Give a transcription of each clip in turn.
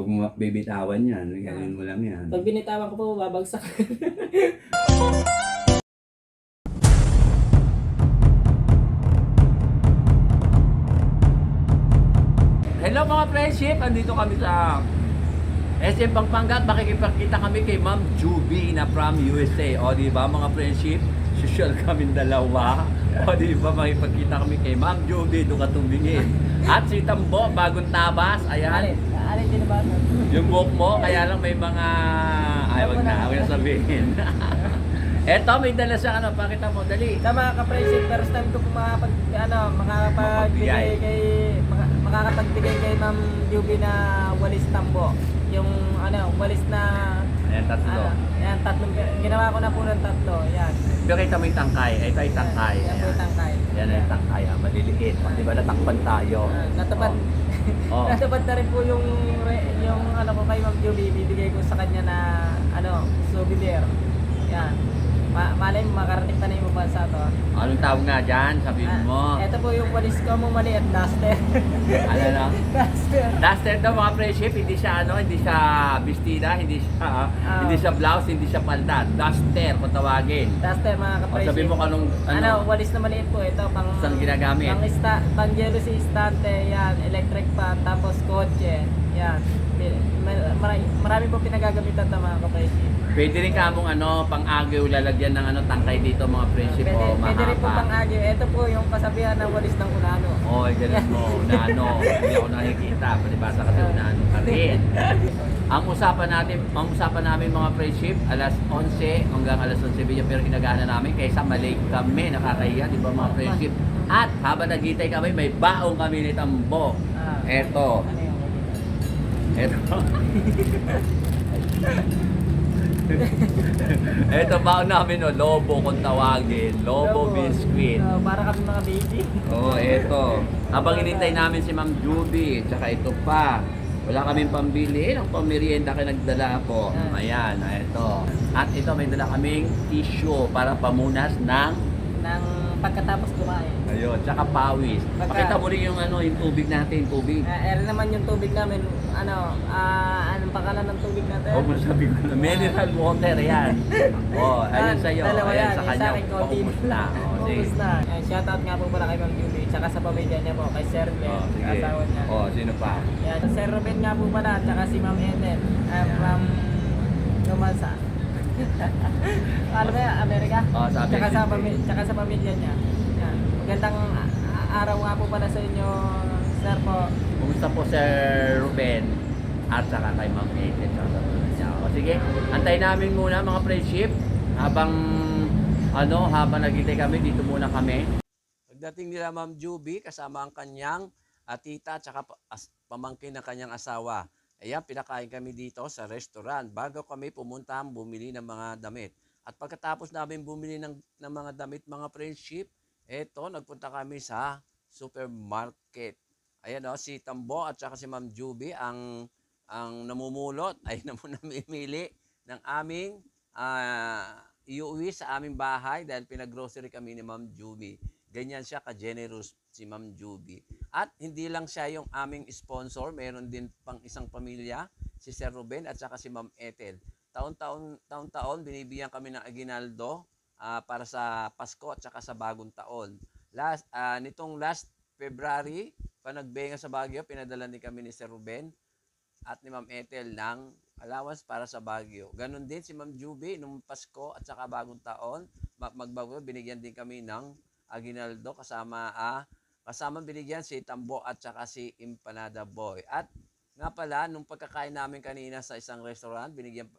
Huwag mo bibitawan yan. Ganyan mo lang yan. Pag binitawan ko po, babagsak. Hello mga friendship, andito kami sa SM Pampanga at makikipagkita kami kay Ma'am Juby na from USA. O di ba mga friendship, social kami dalawa. O di ba makipagkita kami kay Ma'am Juby, doon katubingin. At si Tambo, bagong tabas, ayan. Alin din ba? Yung buhok mo, kaya lang may mga... Ay, wag na sabihin. Eto, may dala siya, ano, pakita mo, dali. Sa mga ka-friendship, first time ko po makakapagbigay kay Ma'am Juby na walis tambo. Yung walis na Ayan, tatlo. yan, tatlong ginawa ko na po ng tatlo. Yan. Pero kita mo yung tangkay. Ito ay tangkay. Yan po yung tangkay. Yan ay tangkay, maliliit. Di ba natakpan tayo? Natupad Oh. natupad na rin po yung ko kay Ma'am Juby, bibigay ko sa kanya na souvenir. Yan. Malay mo, makarating pa na yung bansa to. Anong tawag nga dyan? Sabihin mo. Ito po yung walis ko mo maliit, duster. Ano na? Duster. Duster daw mga friendship, hindi siya hindi siya bestida, hindi siya blouse, hindi siya palda. Duster kung tawagin. Duster mga O ka-friendship. sabihin mo kanong walis na maliit po. Ito pang saan ginagamit? Pang jealousy istante, yan, electric fan, tapos kotse. Yan. Marami po pinagagamitan ng mga ka-friendship. Pwede rin kamong pang-agaw lalagyan ng tangkay dito mga friendship o mahaba. Pwede rin po pang-agyo. Ito po yung kasabihan ng walis ng unano. Oy, ganun mo, unano. Hindi ako nakikita, palibasa kasi unano ka rin. Ang usapan namin mga friendship, alas 11 hanggang alas 11 pero hinagahan na namin kaysa malate kami, nakakahiya, di ba mga friendship? At habang nagitay kami, may baong kami ni Tambo. Eto. Eto. Eto baon namin, lobo kung tawagin. Lobo biscuit. Para kami mga baby. Eto. Habang inintay namin si Ma'am Juby, tsaka ito pa. Wala kaming pambili, ng pamerienda kaya nagdala ako. Ayan, eto. At ito, may dala kaming tissue para pamunas ng Pagkatapos kumain. ayun, tsaka pawis. Pakita mo rin yung yung tubig natin, tubig. Naman yung tubig namin, anong pangalan ng tubig natin? Huwag mo sabi ko na mineral water yan. Ayun sa'yo. Dalawa Ayan yan, sa yung kanya. sa akin, konti. Paubos na. Ubus na. Shoutout nga po pala kay Ma'am Juby, tsaka sa pamilya niya po, kay Sir Ben, Sige. asawa niya. Sino pa? Yan, Sir Ruben nga po pala, tsaka si Ma'am Eden, from Lumalsa. Ano ba yan? Amerika? Sa Amerika. Tsaka sa pamilya niya. Yan. Magandang araw nga po pala sa inyo, Sir po. Kumusta po Sir Ruben? At saka kay Ma'am Eden. Sige, antayin namin muna mga friendship. Habang naghintay kami, dito muna kami. Pagdating nila Ma'am Juby, kasama ang kanyang tita at saka pamangkin ng kanyang asawa. Ayan, pinakain kami dito sa restaurant bago kami pumunta bumili ng mga damit. At pagkatapos namin bumili ng mga damit, mga friendship, nagpunta kami sa supermarket. Ayan si Tambo at saka si Ma'am Juby ang namumulot ay namimili ng aming iuwi sa aming bahay dahil pinag-grocery kami ni Ma'am Juby. Ganyan siya ka-generous si Ma'am Juby. At hindi lang siya yung aming sponsor, meron din pang isang pamilya, si Sir Ruben at saka si Ma'am Ethel. Taon-taon binibigyan kami ng aguinaldo para sa Pasko at saka sa Bagong Taon. Nitong last February, panagbenga sa Baguio, pinadala din kami ni Sir Ruben at ni Ma'am Ethel ng allowance para sa Baguio. Ganon din si Ma'am Juby nung Pasko at saka Bagong Taon, magbago binigyan din kami ng aguinaldo kasama binigyan si Tambo at saka si Empanada Boy. At nga pala, nung pagkakain namin kanina sa isang restaurant, binigyan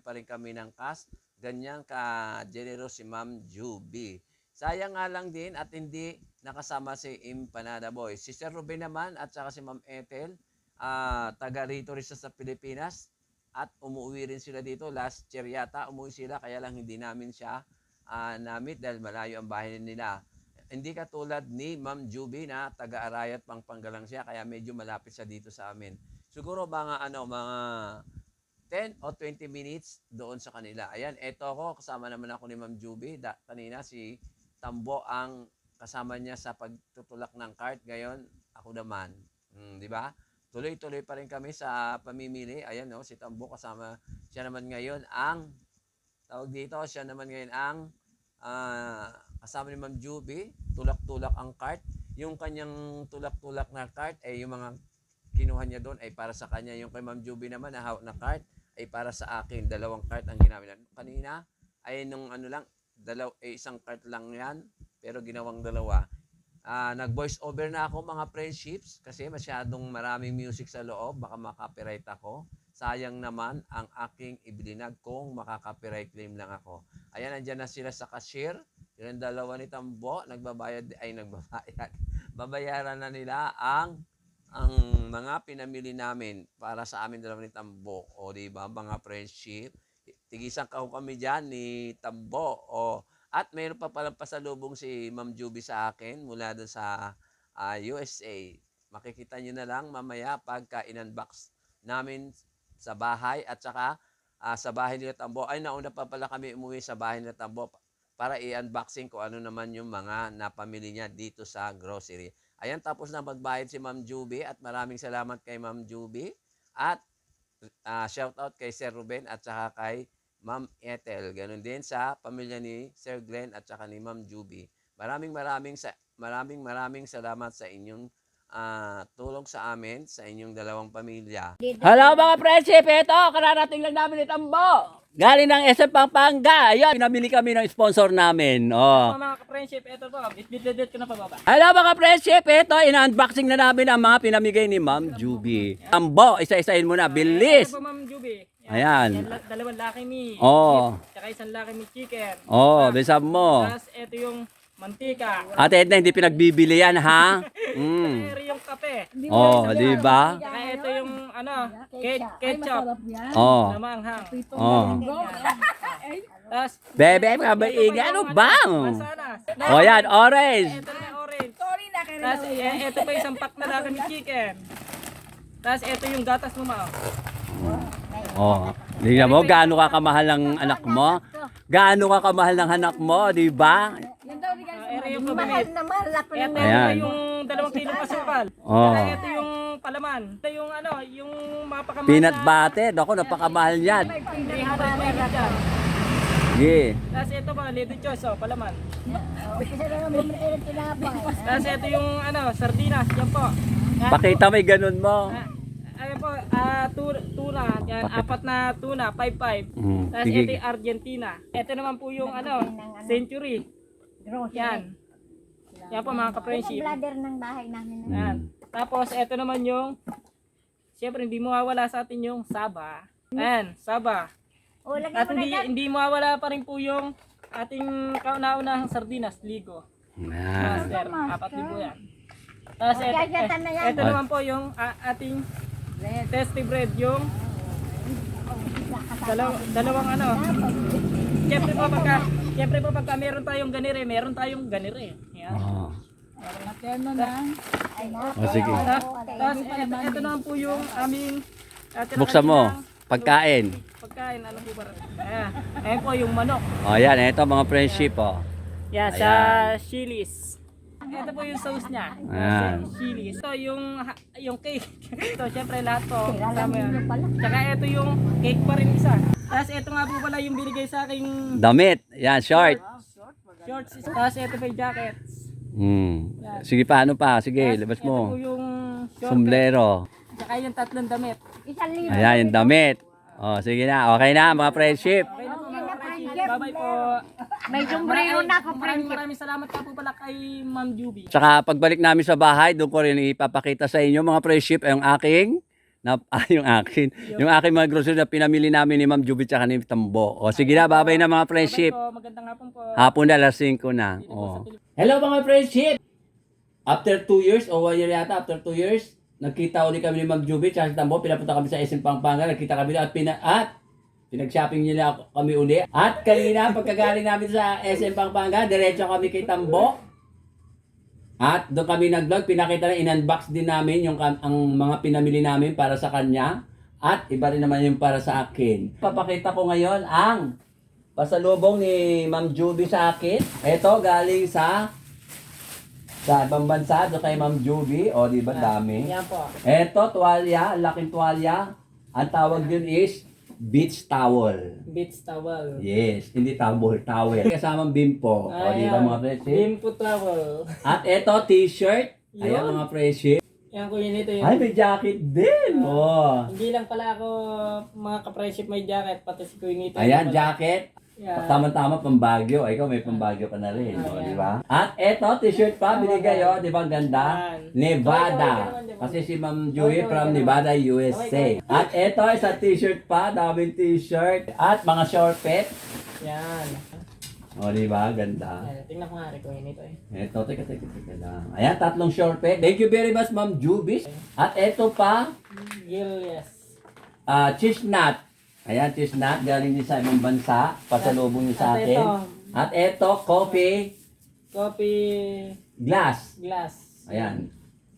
pa rin kami ng cash. Ganyan ka-generous si Ma'am Juby. Sayang nga lang din at hindi nakasama si Empanada Boy. Si Sir Ruben naman at saka si Ma'am Ethel, taga rito rin sa Pilipinas at umuwi rin sila dito. Last year yata umuwi sila kaya lang hindi namin siya namit dahil malayo ang bahay nila. Hindi katulad ni Ma'am Juby na taga-Arayat, Pampanga lang siya kaya medyo malapit siya dito sa amin. Siguro mga 10 o 20 minutes doon sa kanila. Ayan, eto ako, kasama naman ako ni Ma'am Juby. Kanina si Tambo ang kasama niya sa pagtutulak ng cart. Ngayon, ako naman. Di ba? tuloy-tuloy pa rin kami sa pamimili. Ayan no, si Tambo kasama siya naman ngayon ang tawag dito, siya naman ngayon ang kasama ni Ma'am Juby, tulak-tulak ang cart. Yung kanyang tulak-tulak na cart ay yung mga kinuha niya doon ay para sa kanya. Yung kay Ma'am Juby naman na hawak na cart ay para sa akin. Dalawang cart ang ginamit natin. Kanina ay nung ano lang, isang cart lang yan, pero ginawang dalawa. Nag-voice over na ako mga friendships kasi masyadong maraming music sa loob, baka makapiright ako. Sayang naman ang aking ibilinag kung makaka-copyright claim lang ako. Ayan, andyan na sila sa cashier. Yung dalawa ni Tambo, nagbabayad. Babayaran na nila ang mga pinamili namin para sa amin dalawa ni Tambo. O diba, mga friendship. Tigisang kaho kami dyan ni Tambo. At mayroon pa palang pasalubong si Ma'am Juby sa akin mula doon sa USA. Makikita nyo na lang mamaya pagka in-unbox namin sa bahay at saka sa bahay nila Tambo. Ay, nauna pa pala kami umuwi sa bahay nila Tambo para i-unboxing ko ano naman yung mga napamili niya dito sa grocery. Ayan, tapos na magbayad si Ma'am Juby at maraming salamat kay Ma'am Juby at shout out kay Sir Ruben at saka kay Ma'am Ethel. Ganon din sa pamilya ni Sir Glenn at saka ni Ma'am Juby. Maraming salamat sa inyong tulong sa amin, sa inyong dalawang pamilya. Hello mga friendship, ito, kararating lang namin ni Tambo. Galing ng SM Pampanga. Ayun, pinamili kami ng sponsor namin. Mga ka-friendship, ito po. Bit-bit ko na pababa. Hello mga friendship, ito, ina-unboxing na namin ang mga pinamigay ni Ma'am Juby. Tambo, isa-isahin mo na, bilis. Ito po, Ma'am Juby. Ayan. Dalawang Lucky Me. Tsaka isang Lucky Me chicken. Bisab mo. Tapos ito yung mantika. Ate Edna, hindi pinagbibili yan, ha? Ito yung kape. Di ba? Tsaka ito yung ketchup. Na maanghang. Tapos Bebe, kabaing, ano ba? mansanas. Yan, orange. Ito na orange. Tapos ito pa isang pack na Lucky Me chicken. Tapos ito yung gatas mo, Ma'am. Tingnan mo, gaano ka kamahal ng anak mo? Gaano ka kamahal ng anak mo, di ba? Ito yung Mahal pabili. na mahal ako ng Ito Ayan. yung 2 kilong asukal. Oh. Ito yung palaman. Ito yung yung mapakamahal Peanut butter, ako, napakamahal yan. 300 megas yan. Sige. Tapos ito pa, Lady Choice, palaman. Isa na lang bumili ng tinapay. Tapos ito yung sardinas, yan po. Yan. Pakita mo yung ganun mo. Ayun po, tuna. Yan, 4 na tuna, 5-5. Tapos Sige. ito yung Argentina. Ito naman po yung Century. Yan. Yan po mga ka-friendship. Bladder ng bahay namin. Yan. Tapos ito naman yung, siyempre hindi mawawala sa atin yung Saba. Ayan, Saba. O, lagyan At mo na yan. hindi mawawala pa rin po yung ating kauna-unahang sardinas, ligo. Yan. Master, 4,000 yan. Tapos Magkagatan na yan. ito naman po yung ating tasty bread, yung dalawang Siyempre po pagka meron tayong ganire. Yan. Sige. Tapos ito naman po yung aming Buksan mo. Pagkain. Pagkain, ano po ba? Ayan po yung manok. Yan, ito mga friendship, Yan, sa Chili's. Ito po yung sauce niya. Ayan. Chili's. Ito yung cake. Ito, syempre lahat po. Kasama yan. Tsaka ito yung cake pa rin isa. Tapos ito nga po pala yung binigay sa aking Damit. Yan, short. shorts. Tapos ito pa yung jackets. Sige pa, ano pa? Sige, Tapos labas ito po mo. yung short. Sombrero. Tsaka yung 3 damit. 1,000. Ayan, yung damit. Sige na. Okay na, mga friendship. Okay na po mga friendship. Bye-bye po. May sombrero na ako, friendship. Maraming salamat ka po pala kay Ma'am Juby. Tsaka pagbalik namin sa bahay, doon ko rin ipapakita sa inyo mga friendship yung aking yung aking mga grocery na pinamili namin ni Ma'am Juby tsaka ni Tambo. Sige na, bye-bye na mga friendship. Bye-bye po. Magandang hapon po. Hapon na, alas 5 na. Hello mga friendship! After 2 years, o 1 year yata, after 2 years, nagkita ulit kami ni Ma'am Juby tsaka si Tambo, pinapunta kami sa SM Pampanga, nagkita kami at pinag-shopping nila kami uli. At kanina, pagkagaling namin sa SM Pampanga, diretso kami kay Tambo. At doon kami nag-vlog, pinakita na in-unbox din namin ang mga pinamili namin para sa kanya. At iba rin naman yung para sa akin. Papakita ko ngayon ang pasalubong ni Ma'am Juby sa akin. Ito galing sa Sa ibang bansa, doon kay Ma'am Juby. O, di ba dami? Yan po. Eto, tuwalya, laking tuwalya. Ang tawag yun is beach towel. Beach towel. Yes, hindi towel, towel. Kasamang bimpo. O, di ba mga friendship? Bimpo towel. At eto, t-shirt. Ayan Yun. mga friendship. Yan ko yun ito yun. Ay, may jacket din. Oh. Hindi lang pala ako mga ka-friendship may jacket, pati si Kuya Ngito. Ayan, jacket. Yan. Tama-tama, pambagyo. Ikaw may pambagyo ka na rin. O, Ayan. di ba? At eto, t-shirt pa, binigay o. Di ba ang ganda? Yan. Nevada. Okay. Kasi si Ma'am Joey Okay. from Nevada, USA. At eto, isa t-shirt pa, daming t-shirt. At mga shortpet. Yan. O, di ba? Ganda. Yan. Tingnan ko nga rin Kuya Ngito eh. Eto, teka lang. Ayan, 3 shortpet. Thank you very much, Ma'am Jubis. At eto pa, Yes. cheese nut. Ayan, cheese nut. Galing din sa ibang bansa. Pasalubong niyo sa At akin. ito. At eto, coffee Coffee glass. glass. Ayan.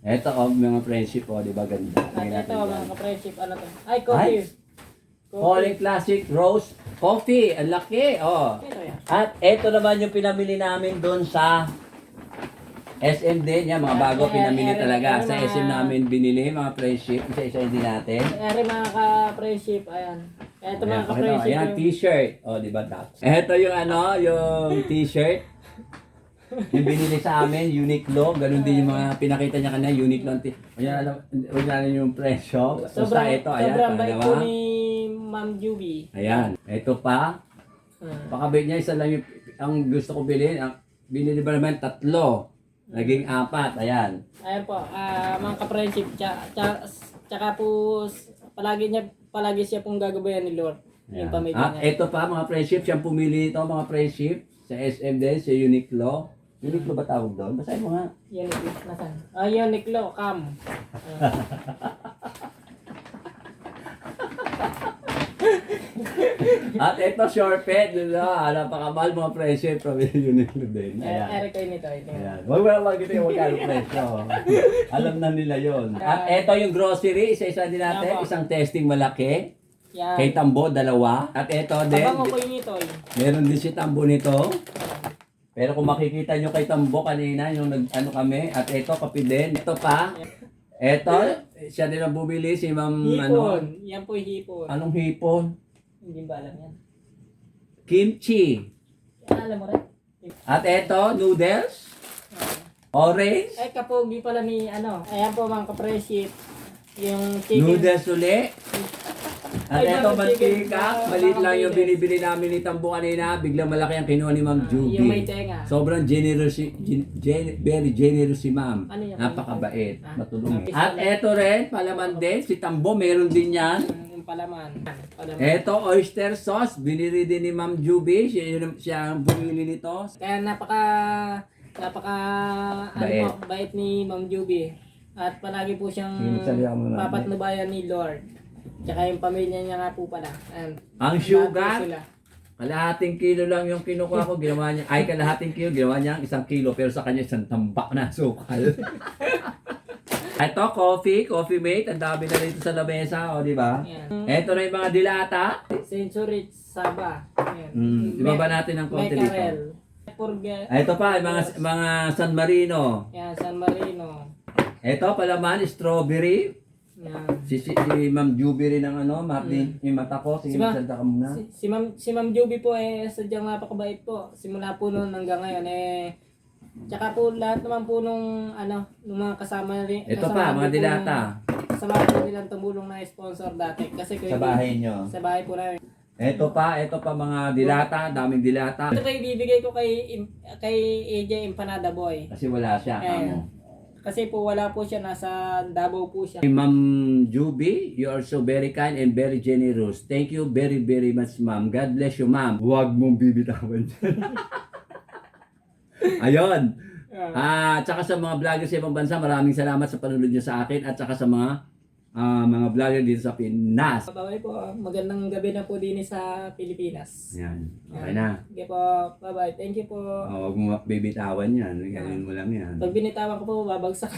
Eto, mga friendship, di ba ganda? At Tingnan ito natin mga yan. ka-friendship, ano to? Ay, coffee. Calling Classic Rose Coffee. Ang laki. Oh. Ito yan. At eto naman yung pinamili namin doon sa SM din. Yan, mga bago pinamili talaga. Sa SM namin binili, mga friendship. Isa-isa din natin. Eri mga ka-friendship, ayan. Ito mga Ayan, ka-friendship. ayan, t-shirt. O, di ba, Dax? Ito yung yung t-shirt. Yung binili sa amin, Uniqlo. Ganun din yung mga pinakita niya kanina, Uniqlo. Ayan, huwag natin yung presyo. Basta ito, ayan, sobrang bait po pangalawa. ni Ma'am Juby. Ayan, ito pa. Pakabait niya, isa lang yung, ang gusto ko bilhin. Binili ba naman 3. Naging 4, ayan. Ayan po, mga ka-friendship, tsaka po, palagi siya pong gagabayan ni Lord. Ayan. Yung pamilya At niya. ito pa, mga friendship, siyang pumili ito, mga friendship. Sa SM din, sa Uniqlo. Uniqlo ba tawag doon? Basahin mo nga. Uniqlo, nasan? Uniqlo, cam. At ito, shortpet. Napakamahal mga friendship from Uniqlo din. Ayan. Eri ko yun ito. Ayan. Wag ito yung magkano presyo. Alam na nila yon. At ito yung grocery, isa-isa din natin. Apo. Isang testing malaki. Yan. Kay Tambo, 2. At ito din, Abangan ko yun ito. meron din si Tambo nito. Pero kung makikita nyo kay Tambo kanina, yung nag-ano kami. At ito, kape din. Ito pa. Ito, siya din ang bumili, si Ma'am, Hipon. Yan po yung hipon. anong hipon? Hindi ba alam yan? Kimchi. Alam mo rin? At ito, noodles. Orange. Ay, kapogi pala ni Ayan po mga ka-friendship. Yung chicken. Noodles uli. At Ay, ito, bakit chicken? mantika. Baka Maliit lang yung mabilis. binibili namin ni Tambo kanina. Biglang malaki ang kinuha ni Ma'am Juby. Yung may tenga. Sobrang generous, very generous si Ma'am. Ano yan? Napakabait. Matulungin. Ah. At ito rin, palaman din. Si Tambo, meron din yan. Yung palaman. Ito, oyster sauce. Binili din ni Ma'am Juby. Siya ang bumili nito. Kaya napaka Bait. bait ni Ma'am Juby. At palagi po siyang Sinasalihan mo na. papatnubayan ni Lord. Tsaka yung pamilya niya nga po pala. Ayan. Ang Lahat po sugar, sila. kalahating kilo lang yung kinukuha ko. Ginawa niya, ay kalahating kilo, ginawa niya 1 kilo. Pero sa kanya, 1 tambak na sukal. Ito, coffee mate. Ang dami na dito sa lamesa, o di ba? Ayan. Ito na yung mga dilata. Century Saba. Ayan. Ibaba natin ng konti dito. Becquerel. Forget. Ito pa, mga San Marino. Yan, San Marino. Ito, palaman, strawberry. Yan. Si Ma'am Juby rin ang yung mata ko. Sige, Si Ma- magsalita ka muna. Si Ma'am Juby po sadyang napakabait po. Simula po noon hanggang ngayon tsaka po lahat naman po nung mga kasama rin. Ito pa, mga dilata. Kasama po nilang tumulong na sponsor dati kasi Sa bahay nyo. Sa bahay po namin. Ito pa mga dilata, daming dilata. Ito kayo bibigay ko kay AJ Empanada Boy. Kasi wala siya, amo. Kasi po wala po siya, nasa Davao po siya. Ma'am Juby, you are so very kind and very generous. Thank you very, very much, ma'am. God bless you, ma'am. Huwag mong bibitawan dyan. Ayun. Tsaka sa mga vlogger sa ibang bansa, maraming salamat sa panunod nyo sa akin at tsaka sa mga vlogger dito sa Pinas. Bye-bye po. Magandang gabi na po din sa Pilipinas. Yan. Okay na. Okay po. Bye-bye. Thank you po. Huwag mo bibitawan yan. Ganyan mo lang yan. Pag binitawan ko po, babagsak.